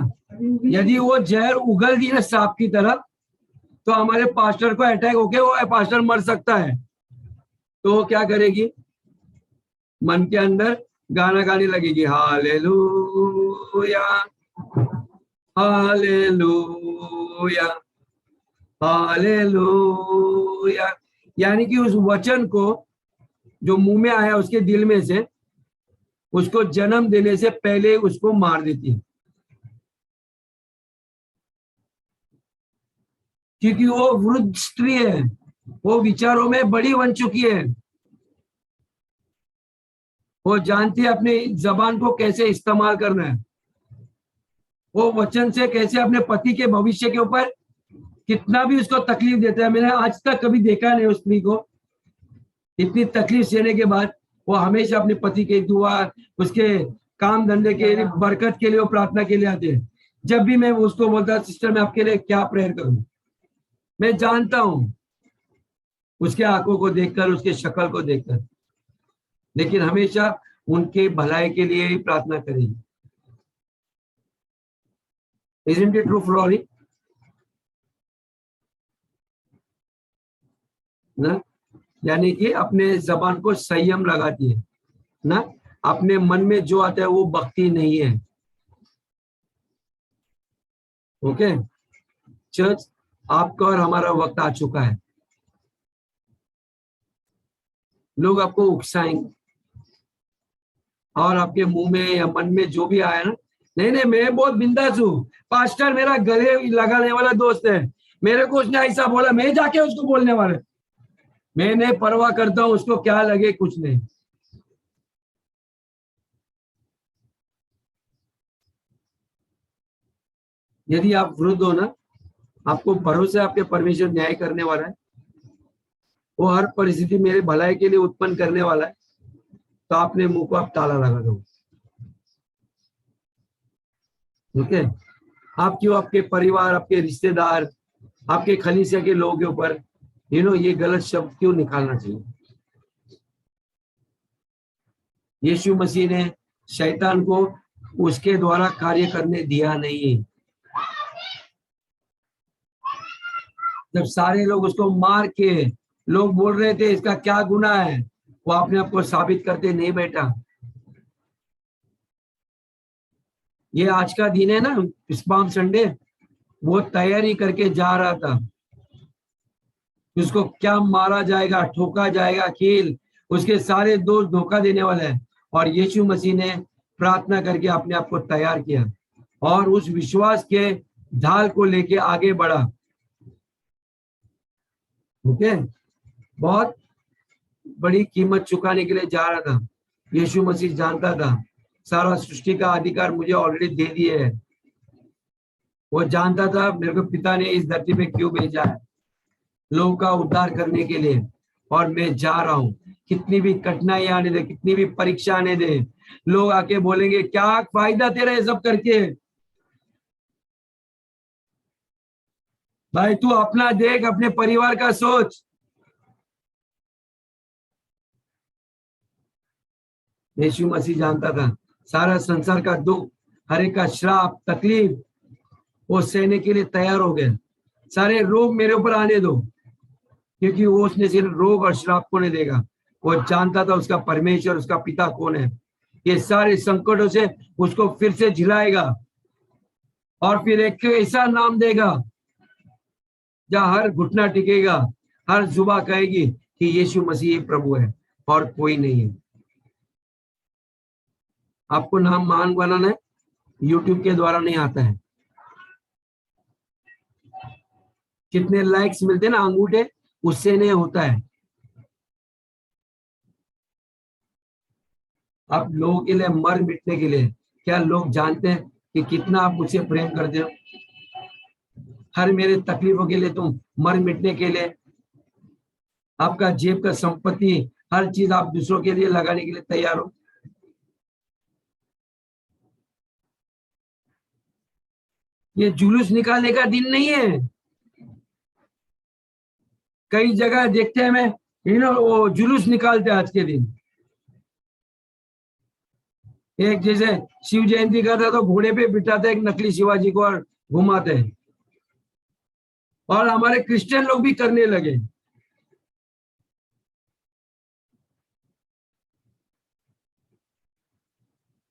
यदि वो जहर उगल दी ना सांप की तरह, तो हमारे पास्टर को अटैक होके वो पास्टर मर सकता है। तो वो क्या करेगी, मन के अंदर गाना गाने लगेगी, हालेलुया हालेलुया हालेलुया। यानी कि उस वचन को जो मुंह में आया उसके दिल में से, उसको जन्म देने से पहले उसको मार देती है, क्योंकि वो वृद्ध स्त्री है, वो विचारों में बड़ी बन चुकी है। वो जानती है अपने जबान को कैसे इस्तेमाल करना है, वो वचन से कैसे अपने पति के भविष्य के ऊपर कितना भी उसको तकलीफ देता है। मैंने आज तक कभी देखा नहीं उस स्त्री को इतनी तकलीफ सहने के बाद वो हमेशा अपने पति के दुआ, उसके काम धंधे के लिए, बरकत के लिए, वो प्रार्थना के लिए आते हैं। जब भी मैं उसको बोलता सिस्टर मैं आपके लिए क्या प्रेयर करूं, मैं जानता हूं उसके आंखों को देखकर, उसके शक्ल को देखकर, लेकिन हमेशा उनके भलाई के लिए ही प्रार्थना करेगी। Isn't it true, Flori? ना, यानी कि अपने जबान को संयम लगाती है ना, अपने मन में जो आता है वो भक्ति नहीं है। ओके चर्च, आपका और हमारा वक्त आ चुका है। लोग आपको उकसाएंगे और आपके मुंह में या मन में जो भी आया ना, नहीं नहीं मैं बहुत बिंदास हूँ, पास्टर मेरा गले लगाने वाला दोस्त है, मेरे को उसने ऐसा बोला, मैं जाके उसको बोलने वाला, मैंने परवाह करता हूँ उसको क्या लगे, कुछ नहीं। यदि आप वृद्ध हो ना, आपको भरोसा है आपके परमेश्वर न्याय करने वाला है, वो हर परिस्थिति मेरे भलाई के लिए उत्पन्न करने वाला है, तो आपने मुंह को आप ताला लगा दो। ओके, आप क्यों अपने परिवार, आपके रिश्तेदार, आपके खलीसिया के लोगों के ऊपर ये गलत शब्द क्यों निकालना चाहिए? यीशु मसीह ने शैतान को उसके द्वारा कार्य करने दिया नहीं। जब सारे लोग उसको मार के लोग बोल रहे थे इसका क्या गुनाह है, वो अपने आप को साबित करते नहीं बैठा। ये आज का दिन है ना, इस्पाम संडे, वो तैयारी करके जा रहा था, उसको क्या मारा जाएगा, ठोका जाएगा कील, उसके सारे दोस्त धोखा देने वाले हैं, और यीशु मसीह ने प्रार्थना करके अपने आप को तैयार किया और उस विश्वास के ढाल को लेके आगे बढ़ा। ओके, बहुत बड़ी कीमत चुकाने के लिए जा रहा था। यीशु मसीह जानता था सारा सृष्टि का अधिकार मुझे ऑलरेडी दे दिए है, वो जानता था मेरे को पिता ने इस धरती पे क्यों भेजा है, लोगों का उद्धार करने के लिए, और मैं जा रहा हूं। कितनी भी कठिनाई आने दे, कितनी भी परीक्षा आने दे, लोग आके बोलेंगे क्या फायदा तेरा ये सब करके, भाई तू अपना देख, अपने परिवार का सोच। यीशु मसीह जानता था सारा संसार का दुख, हर एक का श्राप तकलीफ वो सहने के लिए तैयार हो गए। सारे रोग मेरे ऊपर आने दो, क्योंकि वो उसने सिर्फ रोग और श्राप को नहीं देगा, वो जानता था उसका परमेश्वर, उसका पिता कौन है। ये सारे संकटों से उसको फिर से झिलाएगा और फिर एक ऐसा नाम देगा जहां हर घुटना टिकेगा, हर जुबा कहेगी कि यीशु मसीह प्रभु है और कोई नहीं है। आपको नाम महान बनाना है, यूट्यूब के द्वारा नहीं आता है। कितने लाइक्स मिलते हैं ना अंगूठे, उससे नहीं होता है। आप लोगों के लिए मर मिटने के लिए, क्या लोग जानते हैं कि कितना आप मुझसे प्रेम करते हो? हर मेरे तकलीफों के लिए तुम मर मिटने के लिए, आपका जेब का संपत्ति, हर चीज आप दूसरों के लिए लगाने के लिए तैयार हो। ये जुलूस निकालने का दिन नहीं है। कई जगह देखते हैं मैं, वो जुलूस निकालते हैं आज के दिन। एक जैसे शिव जयंती करता तो घोड़े पे बिठाते एक नकली शिवाजी को और घुमाते हैं, और हमारे क्रिश्चियन लोग भी करने लगे।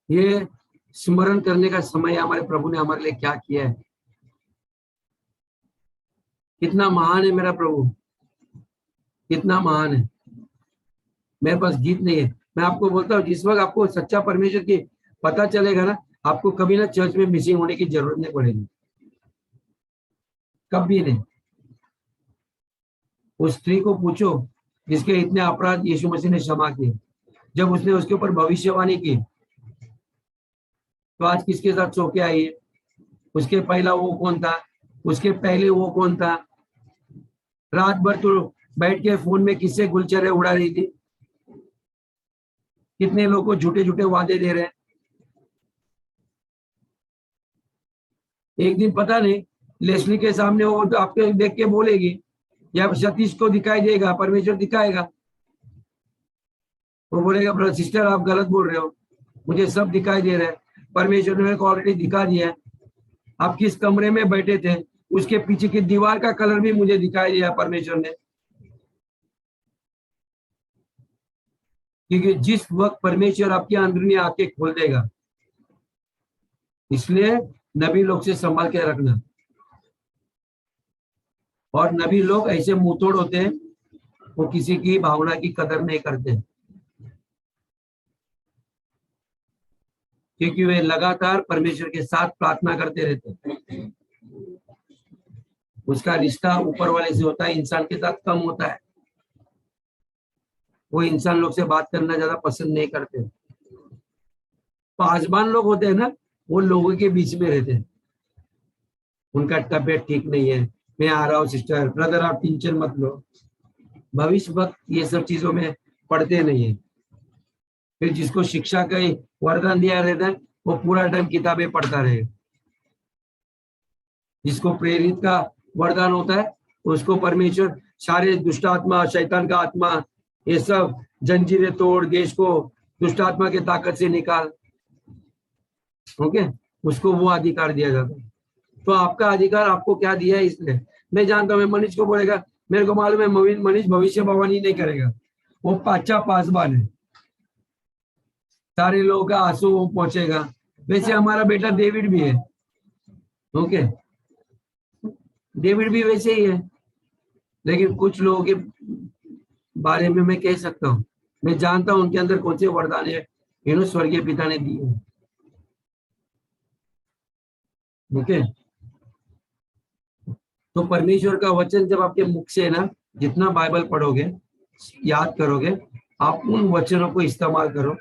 ये स्मरण करने का समय, हमारे प्रभु ने हमारे लिए क्या किया है, कितना महान है मेरा प्रभु, कितना महान है। मेरे पास गीत नहीं है, मैं आपको बोलता हूँ जिस वक्त आपको सच्चा परमेश्वर की पता चलेगा ना, आपको कभी ना चर्च में मिसिंग होने की जरूरत नहीं पड़ेगी, कभी नहीं। उस स्त्री को पूछो जिसके इतने अपराध यीशु मसीह ने क्षमा किए, जब उसने उसके ऊपर भविष्यवाणी की तो आज किसके साथ सो के आई है? उसके पहला वो कौन था, उसके पहले वो कौन था? रात भर तो बैठ के फोन में किससे गुलचरे उड़ा रही थी? कितने लोगों को झूठे झूठे वादे दे रहे हैं। एक दिन पता नहीं लेस्ली के सामने वो तो आपके देख के बोलेगी, या सतीश को दिखाई देगा, परमेश्वर दिखाएगा, वो बोलेगा ब्रदर सिस्टर आप गलत बोल रहे हो, मुझे सब दिखाई दे रहा है, परमेश्वर ने मेरे को ऑलरेडी दिखा दिया है। आप किस कमरे में बैठे थे, उसके पीछे की दीवार का कलर भी मुझे दिखाई दिया परमेश्वर ने। क्योंकि जिस वक्त परमेश्वर आपकी अंदरूनी आंखें खोल देगा, इसलिए नबी लोग से संभाल के रखना। और नबी लोग ऐसे मुंहतोड़ होते हैं वो किसी की भावना की कदर नहीं करते, क्योंकि वे लगातार परमेश्वर के साथ प्रार्थना करते रहते हैं। उसका रिश्ता ऊपर वाले से होता है, इंसान के साथ कम होता है। वो इंसान लोग से बात करना ज्यादा पसंद नहीं करते। पासवान लोग होते हैं ना, वो लोगों के बीच में रहते हैं। उनका तबीयत ठीक नहीं है, मैं आ रहा हूँ सिस्टर ब्रदर, आप टेंशन मत लो। भविष्य वक्त ये सब चीजों में पढ़ते नहीं है। फिर जिसको शिक्षा का वरदान दिया रहता है, वो पूरा टाइम किताबें पढ़ता रहे। जिसको प्रेरित का वरदान होता है, उसको परमेश्वर सारे दुष्ट आत्मा, शैतान का आत्मा, ये सब जंजीरें तोड़, देश को दुष्ट आत्मा के ताकत से निकाल, ओके, उसको वो अधिकार दिया जाता है। तो आपका अधिकार आपको क्या दिया है, इसलिए मैं जानता हूँ। मैं मनीष को बोलेगा, मेरे को मालूम है मनीष भविष्य भवानी नहीं करेगा, वो अच्छा पासवान है, सारे लोगों का आंसू वो पहुंचेगा। वैसे हमारा बेटा डेविड भी है, ओके, डेविड भी वैसे ही है। लेकिन कुछ लोगों के बारे में मैं कह सकता हूँ, मैं जानता हूँ उनके अंदर कौन से वरदान है, स्वर्गीय पिता ने दिए हैं, ओके। तो परमेश्वर का वचन जब आपके मुख से ना, जितना बाइबल पढ़ोगे, याद करोगे, आप उन वचनों को इस्तेमाल करो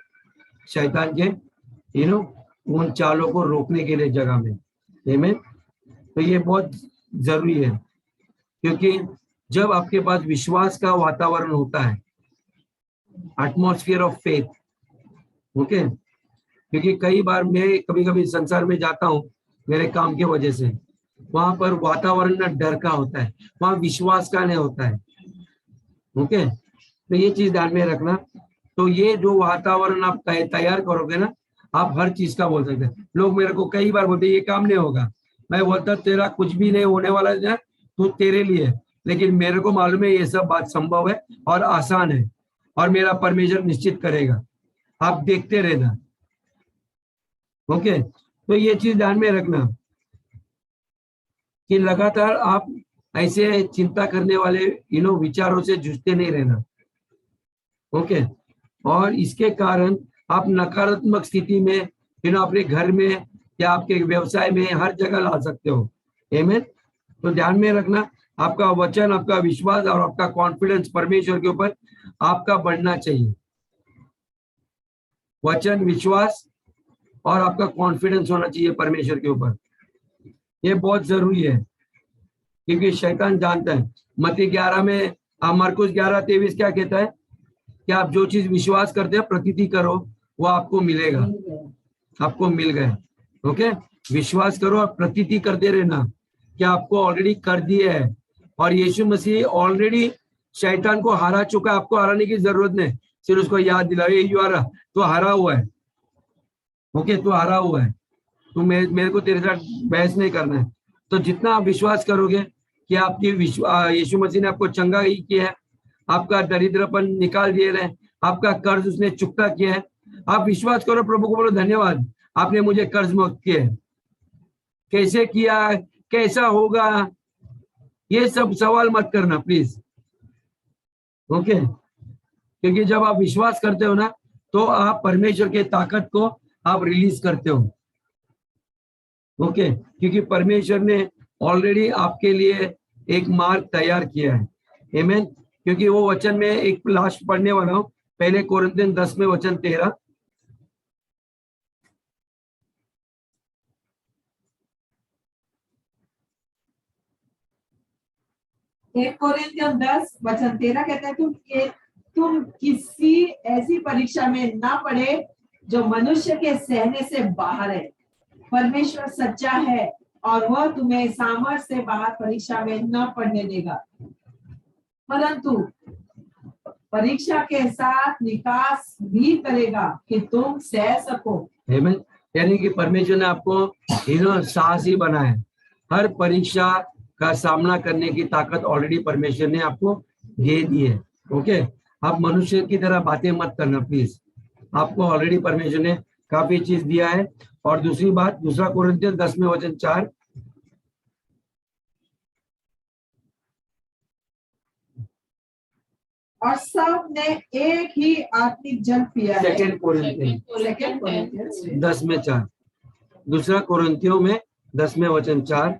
शैतान के उन चालों को रोकने के लिए जगह में, आमीन। तो ये बहुत जरूरी है, क्योंकि जब आपके पास विश्वास का वातावरण होता है, एटमॉस्फेयर ऑफ फेथ, ओके, क्योंकि कई बार मैं कभी कभी संसार में जाता हूँ मेरे काम की वजह से, वहां पर वातावरण ना डर का होता है, वहां विश्वास का नहीं होता है, ओके। तो ये चीज ध्यान में रखना। तो ये जो वातावरण आप तैयार करोगे ना, आप हर चीज का बोल सकते हैं। लोग मेरे को कई बार बोलते ये काम नहीं होगा, मैं बोलता तेरा कुछ भी नहीं होने वाला है, तो तेरे लिए, लेकिन मेरे को मालूम है ये सब बात संभव है और आसान है, और मेरा परमेश्वर निश्चित करेगा, आप देखते रहना, ओके। तो ये चीज ध्यान में रखना कि लगातार आप ऐसे चिंता करने वाले विचारों से जूझते नहीं रहना, ओके। और इसके कारण आप नकारात्मक स्थिति में अपने घर में या आपके व्यवसाय में हर जगह ला सकते हो, आमीन। तो ध्यान में रखना, आपका वचन, आपका विश्वास और आपका कॉन्फिडेंस परमेश्वर के ऊपर आपका बढ़ना चाहिए। वचन, विश्वास और आपका कॉन्फिडेंस होना चाहिए परमेश्वर के ऊपर, ये बहुत जरूरी है, क्योंकि शैतान जानता है। मत्ती 11 में, मरकुस 11:23 क्या कहता है कि आप जो चीज विश्वास करते हैं प्रतीति करो, वो आपको मिलेगा, आपको मिल गए, ओके। विश्वास करो और प्रतीति करते रहना कि आपको ऑलरेडी कर दिए है, और यीशु मसीह ऑलरेडी शैतान को हरा चुका है, आपको हराने की जरूरत नहीं, सिर्फ उसको याद दिलाओ यू आर, तो हरा हुआ है, ओके, तो हरा हुआ है, तो मेरे को तेरे साथ बहस नहीं करना है। तो जितना आप विश्वास करोगे कि आपकी यीशु मसीह ने आपको चंगा ही किया है, आपका दरिद्रपन निकाल दिए रहे, आपका कर्ज उसने चुकता किया है, आप विश्वास करो, प्रभु को बोलो धन्यवाद, आपने मुझे कर्ज मुक्त किया है। कैसे किया, कैसा होगा, ये सब सवाल मत करना प्लीज, ओके। क्योंकि जब आप विश्वास करते हो ना, तो आप परमेश्वर के ताकत को आप रिलीज करते हो, ओके। क्योंकि परमेश्वर ने ऑलरेडी आपके लिए एक मार्ग तैयार किया है, आमीन। क्योंकि वो वचन में एक लास्ट पढ़ने वाला हूँ, पहले कोरिन्थियन 10 में वचन 13, एक कोरिन्थियन 10:13 कहता है, तुम किसी ऐसी परीक्षा में ना पड़े जो मनुष्य के सहने से बाहर है। परमेश्वर सच्चा है और वह तुम्हें सामर्थ्य से बाहर परीक्षा में न पड़ने देगा, परंतु परीक्षा के साथ निकास भी करेगा कि तुम सह सको, आमीन। यानी कि परमेश्वर ने आपको साहसी बनाया, हर परीक्षा का सामना करने की ताकत ऑलरेडी परमेश्वर ने आपको दे दी है, ओके। आप मनुष्य की तरह बातें मत करना प्लीज, आपको ऑलरेडी परमेश्वर ने काफी चीज दिया है। और दूसरी बात, दूसरा कोरिन्थियन 10 में वचन 4, और सब ने एक ही आत्मिक जल पिया है। सेकेंड कोरिन्थियन सेकंड कोरिन्थियंस 10:4, दूसरा कोरिन्थियों में 10:4।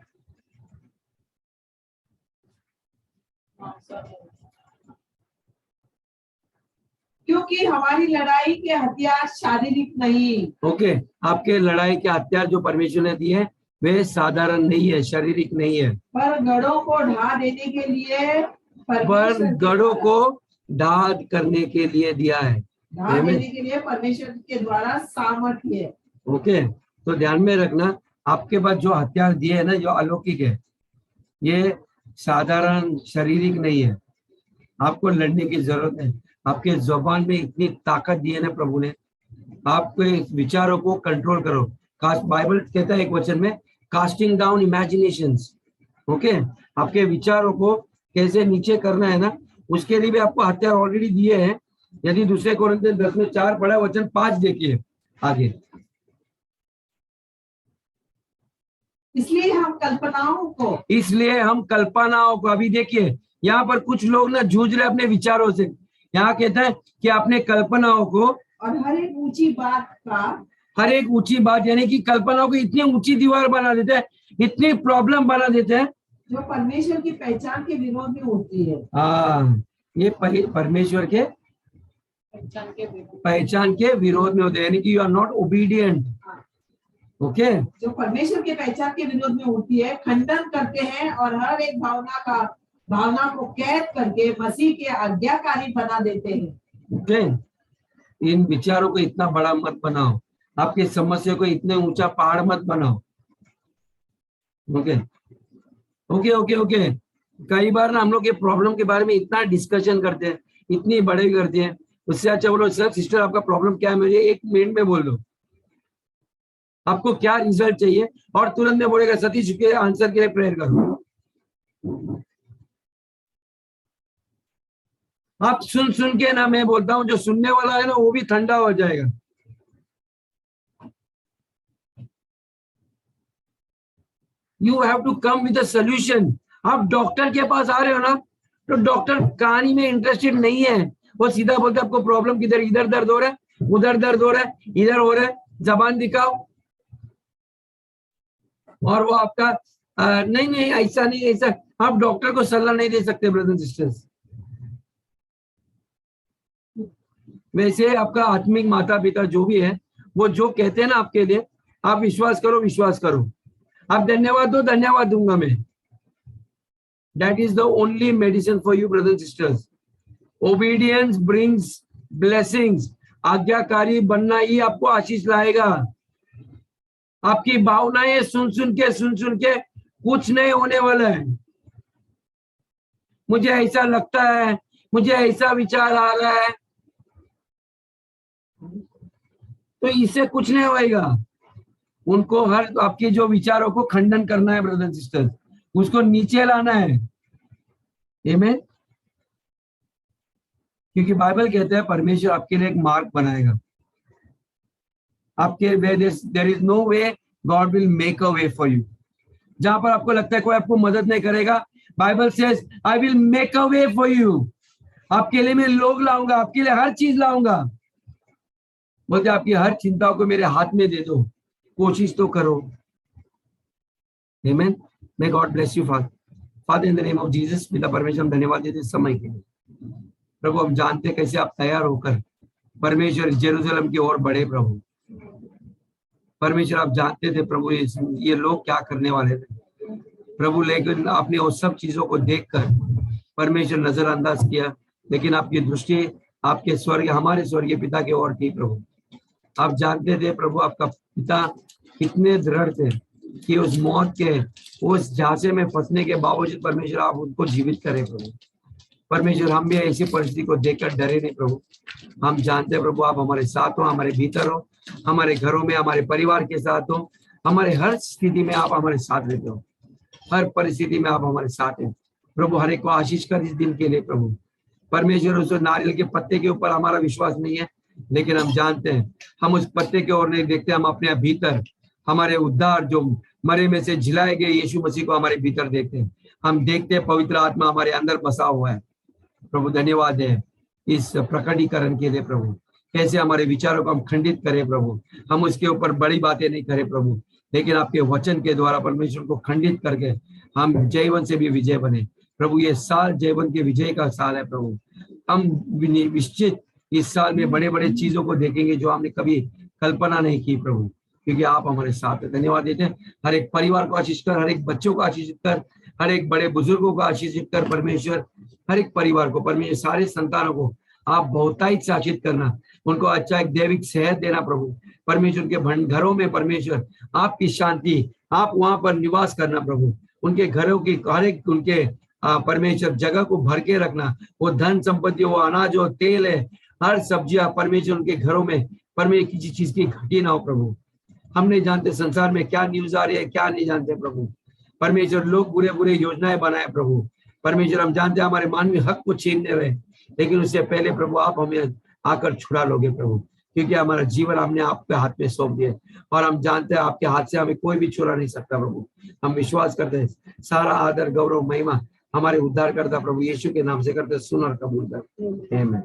क्योंकि हमारी लड़ाई के हथियार शारीरिक नहीं। ओके, आपके लड़ाई के हथियार जो परमेश्वर ने दिए हैं वे साधारण नहीं है, शारीरिक नहीं है, पर गढ़ों को ढा देने के लिए पर गढ़ों को ढा करने के लिए दिया है। ढा देने के लिए परमेश्वर के द्वारा सामर्थ्य है। ओके, तो ध्यान में रखना, आपके पास जो हथियार दिए है ना, जो अलौकिक है, ये साधारण शारीरिक नहीं है। आपको लड़ने की जरूरत है। आपके जुबान में इतनी ताकत दी है ना प्रभु ने, आपके विचारों को कंट्रोल करो। बाइबल कहता है एक वचन में, कास्टिंग डाउन इमेजिनेशंस। ओके, आपके विचारों को कैसे नीचे करना है ना, उसके लिए भी आपको हथियार ऑलरेडी दिए हैं। यदि दूसरे कोरिन्थियन 10:4 पढ़ा, वचन 5 देखिए आगे। इसलिए हम कल्पनाओं को अभी देखिए, यहाँ पर कुछ लोग ना जूझ रहे अपने विचारों से। यहाँ कहता है कि अपने कल्पनाओं को और हर एक ऊंची बात यानी कि कल्पनाओं को इतनी ऊंची दीवार बना देते हैं, इतनी प्रॉब्लम बना देते हैं जो परमेश्वर की पहचान के विरोध में उठती है। हाँ, ये परमेश्वर के पहचान के विरोध में होते हैं, यानी कि you are not obedient. Okay, जो परमेश्वर के पहचान के विरोध में उठती है, खंडन करते हैं और हर एक भावना को कैद करके मसीह के आज्ञाकारी बना देते हैं। ओके, इन विचारों को इतना बड़ा मत बनाओ, आपकी समस्या को इतने ऊंचा पहाड़ मत बनाओ। ओके ओके ओके ओके, कई बार ना हम लोग ये प्रॉब्लम के बारे में इतना डिस्कशन करते हैं, इतनी बड़े करते हैं, उससे अच्छा बोलो सर सिस्टर आपका प्रॉब्लम क्या है, मुझे 1 मिनट में बोल दो, आपको क्या रिजल्ट चाहिए, और तुरंत में बोलेगा सतीश के आंसर के लिए प्रेयर करो। आप सुन के ना, मैं बोलता हूं जो सुनने वाला है ना वो भी ठंडा हो जाएगा। You have to come with a solution. आप डॉक्टर के पास आ रहे हो ना, तो डॉक्टर कहानी में इंटरेस्टेड नहीं है, वो सीधा बोलते आपको प्रॉब्लम किधर, इधर दर्द हो रहा है, उधर दर्द हो रहा है, इधर हो रहा है, जबान दिखाओ। और वो आपका नहीं ऐसा नहीं, ऐसा आप डॉक्टर को सलाह नहीं दे सकते ब्रदर्स सिस्टर्स। वैसे आपका आत्मिक माता पिता जो भी है, वो जो कहते हैं ना आपके लिए, आप विश्वास करो। आप धन्यवाद दो, धन्यवाद दूंगा मैं। That is the only medicine for you brothers and sisters. Obedience brings blessings. आज्ञाकारी बनना ही आपको आशीष लाएगा। आपकी भावनाएं सुन के कुछ नहीं होने वाला है। मुझे ऐसा लगता है, मुझे ऐसा विचार आ रहा है, तो इससे कुछ नहीं होएगा। उनको हर आपके जो विचारों को खंडन करना है ब्रदर सिस्टर, उसको नीचे लाना है। आमीन। क्योंकि बाइबल कहता है परमेश्वर आपके लिए एक मार्ग बनाएगा। आपके there is no way, God will make a way for you. जहां पर आपको लगता है कोई आपको मदद नहीं करेगा, Bible says I will make a way for you. आपके लिए मैं लोग लाऊंगा, आपके लिए हर चीज लाऊंगा। बोलते आपकी हर चिंताओं को मेरे हाथ में दे दो, कोशिश तो करो। आमीन। May God bless you father in the name of Jesus. पिता परमेश्वर हम धन्यवाद देते समय के लिए। प्रभु हम जानते कैसे आप तैयार होकर परमेश्वर जेरूशलेम की ओर बढ़े। प्रभु परमेश्वर आप जानते थे प्रभु ये लोग क्या करने वाले थे प्रभु, लेकिन आपने उस सब चीजों को देखकर परमेश्वर नजरअंदाज किया, लेकिन आपकी दृष्टि आपके स्वर्ग, हमारे स्वर्गीय पिता की ओर थी। प्रभु आप जानते थे प्रभु आपका पिता कितने दृढ़ थे कि उस मौत के उस झांसे में फंसने के बावजूद परमेश्वर आप उनको जीवित करें। प्रभु परमेश्वर हम भी ऐसी परिस्थिति को देखकर डरे नहीं। प्रभु हम जानते हैं प्रभु आप हमारे साथ हो, हमारे भीतर हो, हमारे घरों में, हमारे परिवार के साथ हो, हमारे हर स्थिति में आप हमारे साथ रहते हो, हर परिस्थिति में आप हमारे साथ हैं। प्रभु हर एक को आशीष कर इस दिन के लिए। प्रभु परमेश्वर उस नारियल के पत्ते के ऊपर हमारा विश्वास नहीं है, लेकिन हम जानते हैं हम उस पत्ते की ओर नहीं देखते, हम अपने भीतर हमारे उद्धार जो मरे में से जिलाए गए यीशु मसीह को हमारे भीतर देखते हैं। हम देखते हैं पवित्र आत्मा हमारे अंदर बसा हुआ है। प्रभु धन्यवाद है इस प्रकटीकरण के लिए प्रभु। कैसे हमारे विचारों को हम खंडित करें प्रभु, हम उसके ऊपर बड़ी बातें नहीं करें प्रभु, लेकिन आपके वचन के द्वारा परमेश्वर को खंडित करके हम जयवन से भी विजय बने प्रभु। ये साल जयवन के विजय का साल है प्रभु। हम निश्चित इस साल में बड़े बड़े चीजों को देखेंगे जो हमने कभी कल्पना नहीं की प्रभु, क्योंकि आप हमारे साथ हैं। धन्यवाद देते हैं। हर एक परिवार को आशीष कर, हर एक बच्चों को आशीष कर, हर एक बड़े बुजुर्गों को आशीष कर परमेश्वर। हर एक परिवार को परमेश्वर, सारे संतानों को आप बहुतायत से आशीष करना, उनको अच्छा एक दैविक सेहत देना प्रभु। परमेश्वर के घरों में परमेश्वर आपकी शांति, आप वहां पर निवास करना प्रभु। उनके घरों की हर एक उनके परमेश्वर जगह को भर के रखना, वो धन संपत्ति हो, अनाज हो, तेल है, हर सब्जियां परमेश्वर उनके घरों में परमेश्वर किसी चीज की घटी ना हो प्रभु। हम नहीं जानते संसार में क्या न्यूज आ रही है, क्या नहीं जानते प्रभु। परमेश्वर लोग बुरे बुरे योजनाएं बनाए प्रभु। परमेश्वर हम जानते हैं हमारे मानवीय हक को छीनने रहे, लेकिन उससे पहले प्रभु आप हमें आकर छुड़ा लोगे प्रभु, क्योंकि हमारा जीवन हमने आपके हाथ में सौंप दिया और हम जानते हैं आपके हाथ से हमें कोई भी छुड़ा नहीं सकता प्रभु। हम विश्वास करते हैं सारा आदर गौरव महिमा हमारे उद्धारकर्ता प्रभु यीशु के नाम से करते, सुन और कबूल करते हैं। आमीन।